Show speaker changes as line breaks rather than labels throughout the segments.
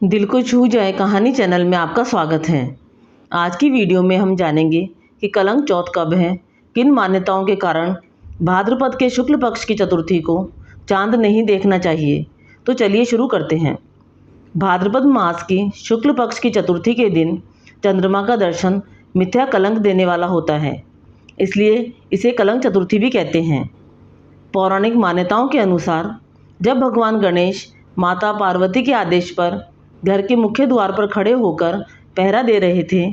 दिल को छू जाए कहानी चैनल में आपका स्वागत है। आज की वीडियो में हम जानेंगे कि कलंक चौथ कब है, किन मान्यताओं के कारण भाद्रपद के शुक्ल पक्ष की चतुर्थी को चांद नहीं देखना चाहिए। तो चलिए शुरू करते हैं। भाद्रपद मास की शुक्ल पक्ष की चतुर्थी के दिन चंद्रमा का दर्शन मिथ्या कलंक देने वाला होता है, इसलिए इसे कलंक चतुर्थी भी कहते हैं। पौराणिक मान्यताओं के अनुसार जब भगवान गणेश माता पार्वती के आदेश पर घर के मुख्य द्वार पर खड़े होकर पहरा दे रहे थे,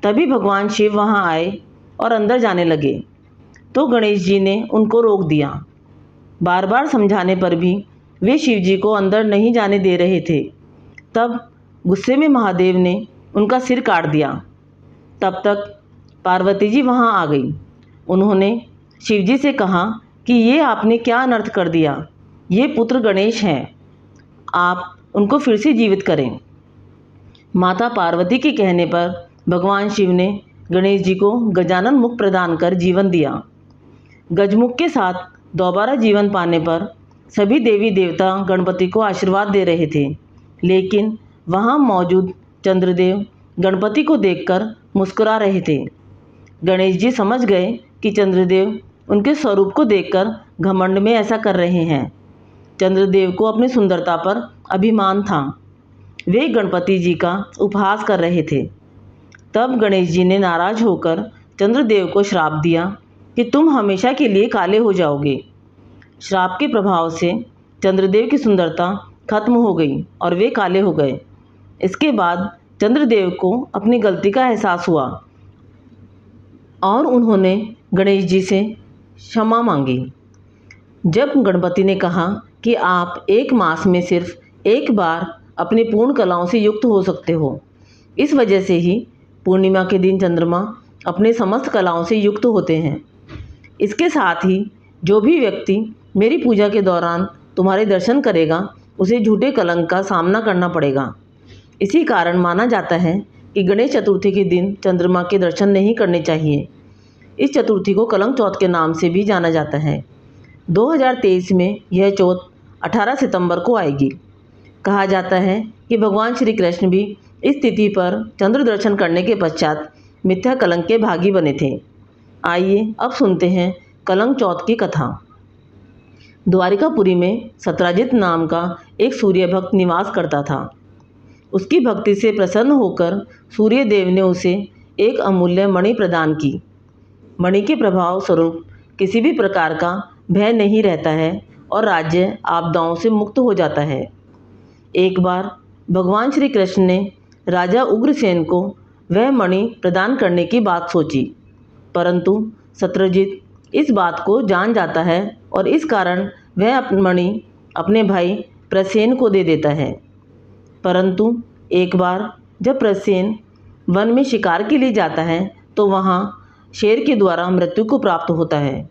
तभी भगवान शिव वहां आए और अंदर जाने लगे, तो गणेश जी ने उनको रोक दिया। बार बार समझाने पर भी वे शिव जी को अंदर नहीं जाने दे रहे थे। तब गुस्से में महादेव ने उनका सिर काट दिया। तब तक पार्वती जी वहां आ गई। उन्होंने शिव जी से कहा कि ये आपने क्या अनर्थ कर दिया, ये पुत्र गणेश हैं, आप उनको फिर से जीवित करें। माता पार्वती के कहने पर भगवान शिव ने गणेश जी को गजानन मुख प्रदान कर जीवन दिया। गजमुख के साथ दोबारा जीवन पाने पर सभी देवी देवता गणपति को आशीर्वाद दे रहे थे, लेकिन वहां मौजूद चंद्रदेव गणपति को देखकर मुस्कुरा रहे थे। गणेश जी समझ गए कि चंद्रदेव उनके स्वरूप को देखकर घमंड में ऐसा कर रहे हैं। चंद्रदेव को अपनी सुंदरता पर अभिमान था। वे गणपति जी का उपहास कर रहे थे। तब गणेश जी ने नाराज होकर चंद्रदेव को श्राप दिया कि तुम हमेशा के लिए काले हो जाओगे। श्राप के प्रभाव से चंद्रदेव की सुंदरता खत्म हो गई और वे काले हो गए। इसके बाद चंद्रदेव को अपनी गलती का एहसास हुआ और उन्होंने गणेश जी से क्षमा मांगी। जब गणपति ने कहा कि आप एक मास में सिर्फ एक बार अपनी पूर्ण कलाओं से युक्त हो सकते हो, इस वजह से ही पूर्णिमा के दिन चंद्रमा अपने समस्त कलाओं से युक्त होते हैं। इसके साथ ही जो भी व्यक्ति मेरी पूजा के दौरान तुम्हारे दर्शन करेगा, उसे झूठे कलंक का सामना करना पड़ेगा। इसी कारण माना जाता है कि गणेश चतुर्थी के दिन चंद्रमा के दर्शन नहीं करने चाहिए। इस चतुर्थी को कलंक चौथ के नाम से भी जाना जाता है। 2023 में यह चौथ 18 सितंबर को आएगी। कहा जाता है कि भगवान श्री कृष्ण भी इस तिथि पर चंद्र दर्शन करने के पश्चात मिथ्या कलंक के भागी बने थे। आइए अब सुनते हैं कलंक चौथ की कथा। द्वारिकापुरी में सत्राजित नाम का एक सूर्य भक्त निवास करता था। उसकी भक्ति से प्रसन्न होकर सूर्य देव ने उसे एक अमूल्य मणि प्रदान की। मणि के प्रभाव स्वरूप किसी भी प्रकार का भय नहीं रहता है और राज्य आपदाओं से मुक्त हो जाता है। एक बार भगवान श्री कृष्ण ने राजा उग्रसेन को वह मणि प्रदान करने की बात सोची, परंतु सत्रजित इस बात को जान जाता है और इस कारण वह अपनी मणि अपने भाई प्रसेन को दे देता है। परंतु एक बार जब प्रसेन वन में शिकार के लिए जाता है, तो वहाँ शेर के द्वारा मृत्यु को प्राप्त होता है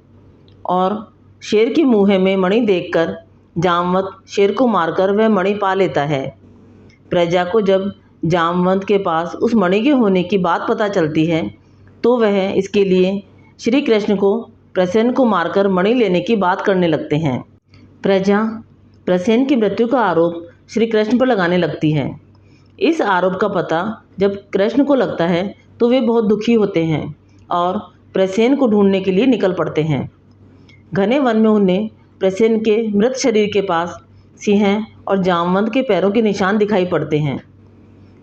और शेर के मुँह में मणि देखकर जामवंत शेर को मारकर वह मणि पा लेता है। प्रजा को जब जामवंत के पास उस मणि के होने की बात पता चलती है, तो वह इसके लिए श्री कृष्ण को प्रसेन को मारकर मणि लेने की बात करने लगते हैं। प्रजा प्रसेन की मृत्यु का आरोप श्री कृष्ण पर लगाने लगती है। इस आरोप का पता जब कृष्ण को लगता है, तो वे बहुत दुखी होते हैं और प्रसेन को ढूंढने के लिए निकल पड़ते हैं। घने वन में उन्हें प्रसेन के मृत शरीर के पास सिंह और जामवंत के पैरों के निशान दिखाई पड़ते हैं।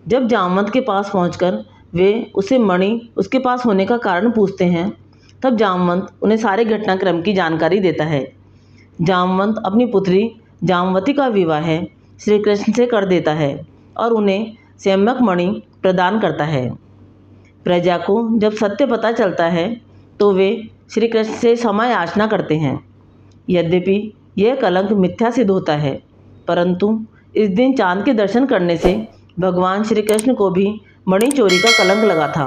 जब जामवंत के पास पहुंचकर वे उसे मणि उसके पास होने का कारण पूछते हैं, तब जामवंत उन्हें सारे घटनाक्रम की जानकारी देता है। जामवंत अपनी पुत्री जामवती का विवाह श्री कृष्ण से कर देता है और उन्हें सम्यक मणि प्रदान करता है। प्रजा को जब सत्य पता चलता है, तो वे श्री कृष्ण से क्षमा याचना करते हैं। यद्यपि यह कलंक मिथ्या सिद्ध होता है, परंतु इस दिन चांद के दर्शन करने से भगवान श्री कृष्ण को भी मणि चोरी का कलंक लगा था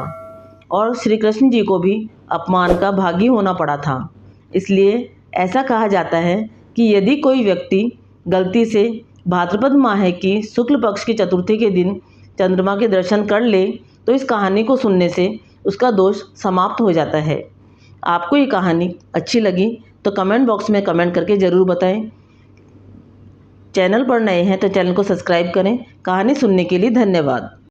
और श्री कृष्ण जी को भी अपमान का भागी होना पड़ा था। इसलिए ऐसा कहा जाता है कि यदि कोई व्यक्ति गलती से भाद्रपद माह की शुक्ल पक्ष की चतुर्थी के दिन चंद्रमा के दर्शन कर ले, तो इस कहानी को सुनने से उसका दोष समाप्त हो जाता है। आपको ये कहानी अच्छी लगी तो कमेंट बॉक्स में कमेंट करके ज़रूर बताएं। चैनल पर नए हैं तो चैनल को सब्सक्राइब करें। कहानी सुनने के लिए धन्यवाद।